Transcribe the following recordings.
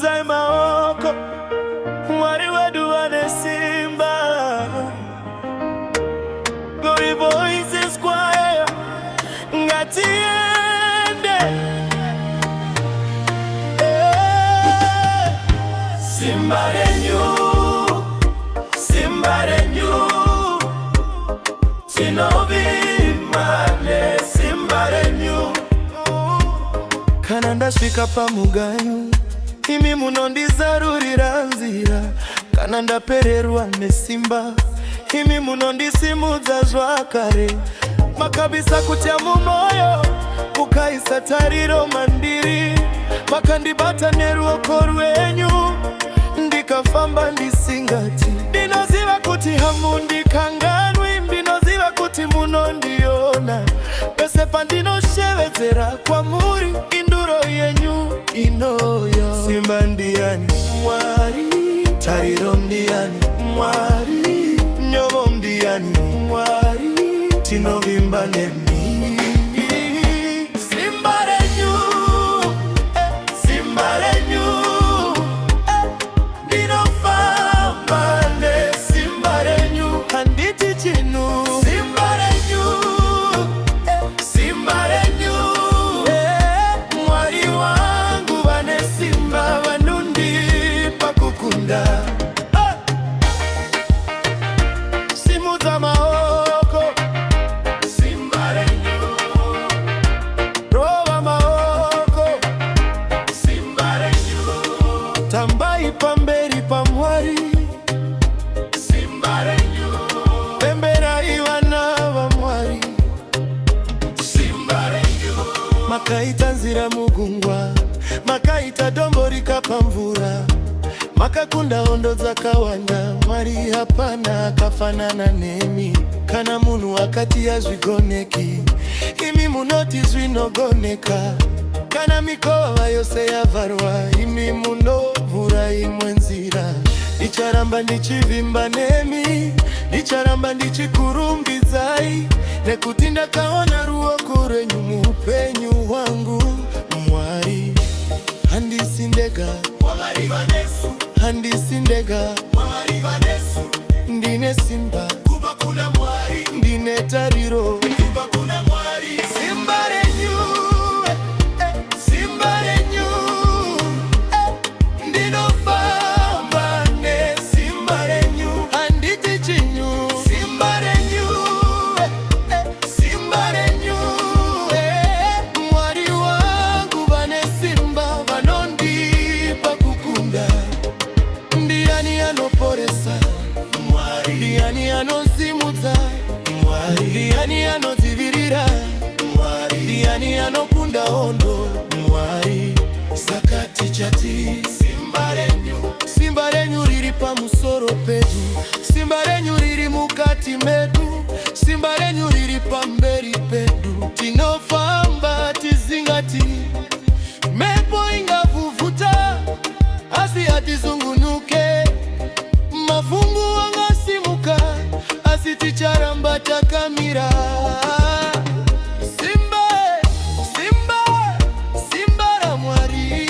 simuza maoko mwari wedu wane simba Glory Voices Choir ngatiende Simba renyu tinovimane Simba renyu kana ndasvika pamuganyu imi munondizarurira nzira kana ndapererwa nesimba imi munondisimudza zvakare makabisa kutya mumoyo mukaisa tariro mandiri makandibata neruoko rwenyu ndikafamba ndisingati ndinoziva kuti hamundikanganwi ndinoziva kuti munondiona pese pandinoshevedzera kwamuri induro yenyu inoyo Simba ndiani Mwari tariro ndiani Mwari nyovo ndiani Mwari tinovimba nemi Simba renyu Simba renyu ndinofamba ne Simba renyu handiti chinu Simba renyu Simba renyu Mwari wangu vane simba vanundipa kukunda Simudza maoko Simba renyu rova maoko Simba renyu tambai pamberi pa Mwari Simba renyu pemberai vana va Mwari Simba renyu makaita nzira mugungwa makaita dombo rikapa mvura makakunda hondo dzakawanda Mwari hapana akafanana nemi kana munhu akati hazvigoneki imi munoti zvinogoneka kana mikova yose yavharwa imi munovhura imwe nzira ndicharamba ndichivimba nemi ndicharamba ndichikurumbidzai nekuti ndakaona ruoko rwenyu muupenyu hwangu Mwari handisi ndega Mwari vanesu handisi ndega Mwari vanesu ndine simba kubva kuna Mwari ndine tariro kubva kuna Mwari Simba renyu Simba renyu ndinofamba ne Simba renyu handiti chinyu Simba renyu Simba renyu Mwari wangu vane simba vanondipa kukunda ndiani anoporesa Mwari ndiani anosimudza Mwari ndiani anodzivirira Mwari ndiani anokunda hondo Mwari saka tichati Simba renyu riri pamusoro pedu Simba renyu riri mukati medu Simba renyu riri pamberi pedu tinofamba tizingati mepo ingavhuvuta asi hatizungunuke mavhungu angasimuka asi ticharamba takamira Simba Simba Simba ra Mwari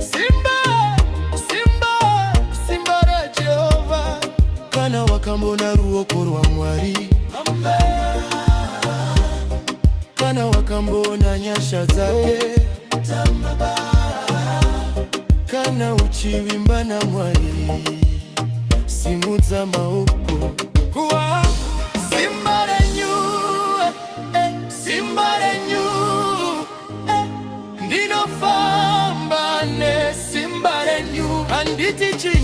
Simba Simba Simba ra Jehova kana wakambona ruoko rwa Mwari kana wakambona nyasha dzake kana uchivimba na Mwari simudza maoko Simba renyu Simba renyu ndinofamba ne Simba renyu handiti chinyu